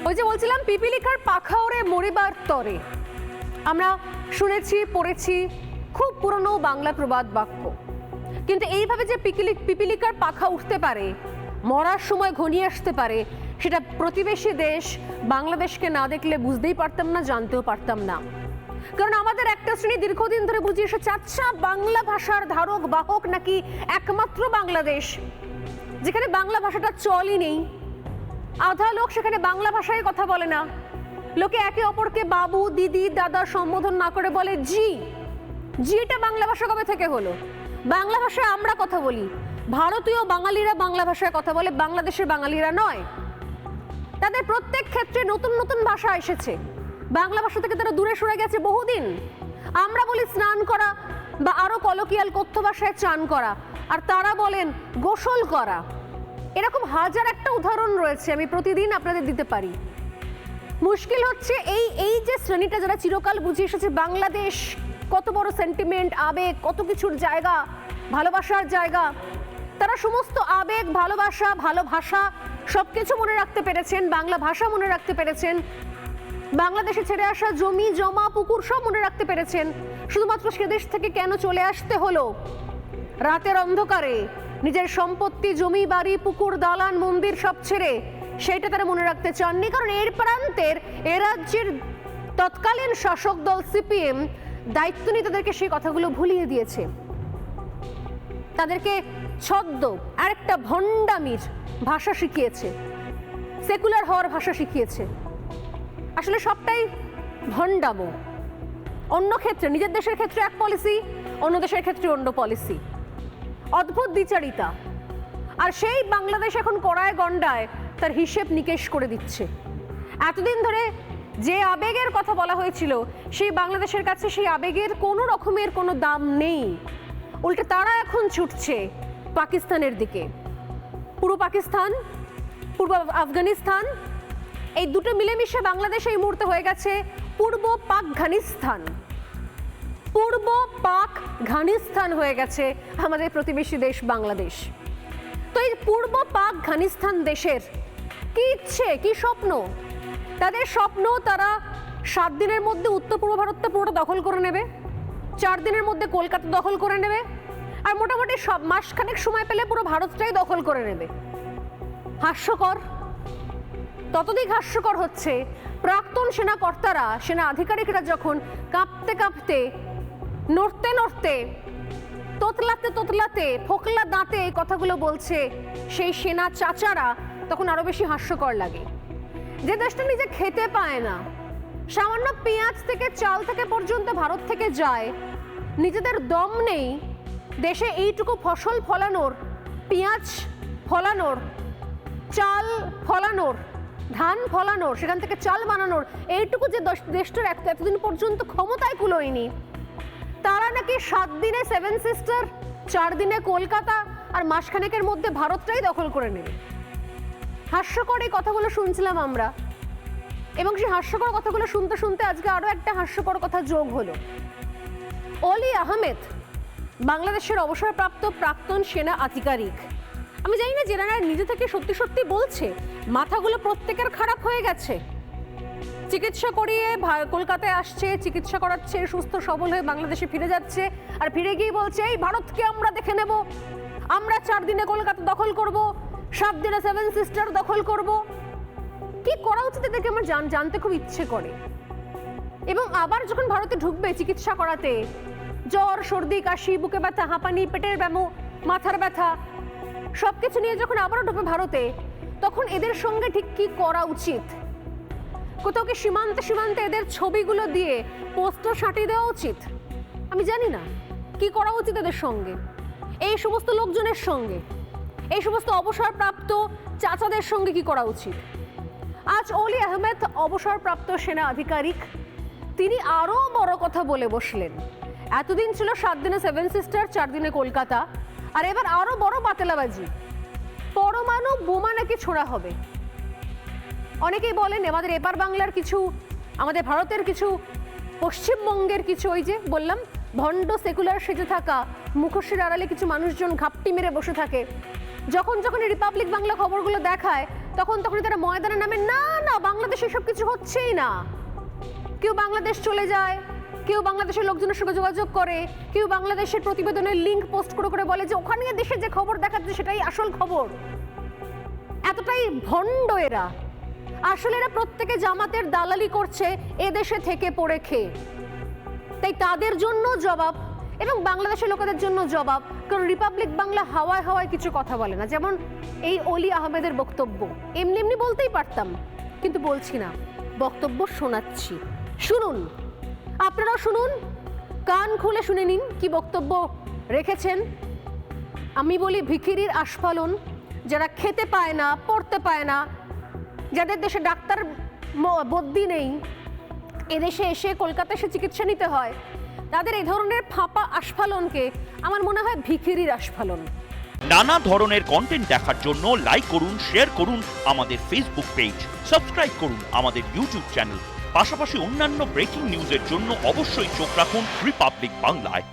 ওই যে বলছিলাম পিপিলিকার পাখা ওরে মরিবার তরে, আমরা শুনেছি পড়েছি খুব পুরনো বাংলা প্রবাদ বাক্য, কিন্তু এইভাবে যে পিপিলিকার পাখা উঠতে পারে, মরার সময় ঘনিয়ে আসতে পারে, সেটা প্রতিবেশী দেশ বাংলাদেশকে না দেখলে বুঝতেই পারতাম না, জানতেও পারতাম না। কারণ আমাদের একটা শ্রেণী দীর্ঘদিন ধরে বুঝিয়ে এসেছে, আচ্ছা বাংলা ভাষার ধারক বাহক নাকি একমাত্র বাংলাদেশ, যেখানে বাংলা ভাষাটা চলই নেই। আধা লোক সেখানে বাংলা ভাষায় কথা বলে না, লোকে একে অপরকে বাবু দিদি দাদা সম্বোধন না করে বলে জি। জিটা বাংলা ভাষা কবে থেকে হলো? বাংলা ভাষায় আমরা কথা বলি, ভারতীয় বাঙালিরা বাংলা ভাষায় কথা বলে, বাংলাদেশের বাঙালিরা নয়। তাদের প্রত্যেক ক্ষেত্রে নতুন নতুন ভাষা এসেছে, বাংলা ভাষা থেকে তারা দূরে সরে গেছে বহুদিন। আমরা বলি স্নান করা, বা আরো কলকিয়াল কথ্য ভাষায় চান করা, আর তারা বলেন গোসল করা। এরকম হাজার একটা উদাহরণ রয়েছে, আমি প্রতিদিন আপনাদের দিতে পারি। মুশকিল হচ্ছে এই যে শ্রেণীটা যারা চিরকাল বুঝিয়ে এসেছে বাংলাদেশ কত বড় সেন্টিমেন্ট, আবেগ, কত কিছুর জায়গা, ভালোবাসার জায়গা, তারা সমস্ত আবেগ, ভালোবাসা, ভালো ভাষা সবকিছু মনে রাখতে পেরেছেন, বাংলা ভাষা মনে রাখতে পেরেছেন, বাংলাদেশে ছেড়ে আসা জমি জমা পুকুর সব মনে রাখতে পেরেছেন। শুধুমাত্র সে দেশ থেকে কেন চলে আসতে হলো? রাতের অন্ধকারে নিজের সম্পত্তি, জমি বাড়ি, পুকুর, দালান, মন্দির সব ছেড়ে, সেইটা তারা মনে রাখতে চাননি। কারণ এর প্রান্তের এ রাজ্যের তৎকালীন শাসক দল সিপিএম দায়িত্ব নিয়ে তাদেরকে সেই কথাগুলো ভুলিয়ে দিয়েছে, তাদেরকে ছদ্ম আরেকটা ভণ্ডামির ভাষা শিখিয়েছে, সেকুলার হওয়ার ভাষা শিখিয়েছে। আসলে সবটাই ভণ্ডামো। অন্য ক্ষেত্রে, নিজের দেশের ক্ষেত্রে এক পলিসি, অন্য দেশের ক্ষেত্রে অন্য পলিসি, অদ্ভুত দ্বিচারিতা। আর সেই বাংলাদেশ এখন কড়ায় গন্ডায় তার হিসেব নিকেশ করে দিচ্ছে। এতদিন ধরে যে আবেগের কথা বলা হয়েছিল, সেই বাংলাদেশের কাছে সেই আবেগের কোনো রকমের কোনো দাম নেই। উল্টে তারা এখন ছুটছে পাকিস্তানের দিকে। পূর্ব পাকিস্তান, পূর্ব আফগানিস্তান, এই দুটো মিলেমিশে বাংলাদেশ এই মুহূর্তে হয়ে গেছে পূর্ব পাক ঘানিস্তান। পূর্ব পাক ঘানিস্তান হয়ে গেছে আমাদের প্রতিবেশী দেশ বাংলাদেশ। তো এই পূর্ব পাক ঘানিস্তান দেশের কি ইচ্ছে, কি স্বপ্ন? তাদের স্বপ্ন তারা 7 দিনের মধ্যে উত্তর পূর্ব ভারতটা পুরোটা দখল করে নেবে, 4 দিনের মধ্যে কলকাতা দখল করে নেবে, আর মোটামুটি সব মাসখানেক সময় পেলে পুরো ভারতটাই দখল করে নেবে। হাস্যকর। ততদিক হাস্যকর হচ্ছে প্রাক্তন সেনা কর্তারা, সেনা আধিকারিকরা যখন কাঁপতে কাঁপতে, নড়তে নড়তে, তোতলাতে তোতলাতে, ফোকলা দাঁতে কথাগুলো বলছে সেই সেনা চাচারা, তখন আরো বেশি হাস্যকর লাগে। যে দেশটা নিজে খেতে পায় না, সামান্য পেঁয়াজ থেকে চাল থেকে পর্যন্ত ভারত থেকে যায়, নিজেদের দম নেই দেশে এইটুকু ফসল ফলানোর, পেঁয়াজ ফলানোর, চাল ফলানোর, ধান ফলানোর, সেখান থেকে চাল বানানোর, এইটুকু যে দেশটার এতদিন পর্যন্ত ক্ষমতায় কুলোয়নি, তারা নাকি 7 দিনে 7 সিস্টার, 4 দিনে কলকাতা, আর মাসখানেকের মধ্যে ভারতটাই দখল করে নেবে। হাস্যকর এই কথাগুলো শুনছিলাম আমরা, এবং সেই হাস্যকর কথাগুলো শুনতে শুনতে আজকে আরো একটা হাস্যকর কথা যোগ হলো। অলি আহমেদ বাংলাদেশের অবসরপ্রাপ্ত প্রাক্তন সেনা আধিকারিক। আমি জানি না যারা নিজে থেকে সত্যি সত্যি বলছে, মাথাগুলো প্রত্যেকের খারাপ হয়ে গেছে, চিকিৎসা করিয়ে কলকাতায় আসছে, চিকিৎসা করাচ্ছে, সুস্থ সবল হয়ে বাংলাদেশে ফিরে যাচ্ছে, আর ফিরে গিয়ে বলছে এই ভারতকে আমরা দেখে নেব, আমরা 4 দিনে কলকাতা দখল করব, 7 দিনে 7 সিস্টার দখল করব। কি করা উচিত এদেরকে আমার জানতে খুব ইচ্ছে করে। এবং আবার যখন ভারতে ঢুকবে চিকিৎসা করাতে, জ্বর, সর্দি, কাশি, বুকে ব্যথা, হাঁপানি, পেটের ব্যামো, মাথার ব্যথা সবকিছু নিয়ে যখন আবারও ঢুকবে ভারতে, তখন এদের সঙ্গে ঠিক কি করা উচিত? কোথাও কি সীমান্তে সীমান্তে এদের ছবিগুলো দিয়ে পোস্টার সাঁটিয়ে দেওয়া উচিত? আমি জানি না কি করা উচিত এদের সঙ্গে, এই সমস্ত লোকজনের সঙ্গে, এই সমস্ত অবসরপ্রাপ্ত চাচাদের সঙ্গে কি করা উচিত। আজ অলি আহমেদ অবসরপ্রাপ্ত সেনা আধিকারিক, তিনি আরো বড় কথা বলে বসলেন। এতদিন ছিল 7 দিনে 7 সিস্টার, 4 দিনে কলকাতা, আর এবার আরো বড় বাতেলাবাজি, পরমাণু বোমা নাকি ছোড়া হবে। অনেকেই বলেন আমাদের এপার বাংলার কিছু, আমাদের ভারতের কিছু, পশ্চিমবঙ্গের কিছু, ওই যে বললাম ভণ্ড সেকুলার সেজে থাকা মুখোশের আড়ালে কিছু মানুষজন ঘাপটি মেরে বসে থাকে। যখন যখন রিপাবলিক বাংলা খবরগুলো দেখায় তখনই তারা ময়দানে নামে, না না বাংলাদেশে এসব কিছু হচ্ছেই না। কেউ বাংলাদেশ চলে যায়, কেউ বাংলাদেশের লোকজনের সঙ্গে যোগাযোগ করে, কেউ বাংলাদেশের প্রতিবেদনের লিঙ্ক পোস্ট করে বলে যে ওখানে দেশে যে খবর দেখাচ্ছে সেটাই আসল খবর। এতটাই ভণ্ড এরা। আসলে এরা প্রত্যেকে জামাতের দালালি করছে এদেশে থেকে পড়ে খেয়ে। তাই তাদের জন্য জবাব এবং বাংলাদেশের লোকেদের জন্য জবাব, কারণ রিপাবলিক বাংলা হাওয়ায় হাওয়ায় কিছু কথা বলে না। যেমন এই অলি আহমেদের বক্তব্য এমনি এমনি বলতেই পারতাম, কিন্তু বলছি না, বক্তব্য শোনাচ্ছি, শুনুন, আপনারাও শুনুন, কান খুলে শুনে নিন কি বক্তব্য রেখেছেন। আমি বলি ভিখিরির আস্ফালন, যারা খেতে পায় না, পড়তে পায় না, যাদের দেশে ডাক্তার বদ্যি নেই, এদেশে এসে কলকাতায় এসে চিকিৎসা নিতে হয়, তাদের এই ধরনের ফাঁপা আস্ফালনকে আমার মনে হয় ভিখিরির আস্ফালন। নানা ধরনের কন্টেন্ট দেখার জন্য লাইক করুন, শেয়ার করুন আমাদের ফেসবুক পেজ, সাবস্ক্রাইব করুন আমাদের ইউটিউব চ্যানেল। পাশাপাশি অন্যান্য ব্রেকিং নিউজের জন্য অবশ্যই চোখ রাখুন রিপাবলিক বাংলায়।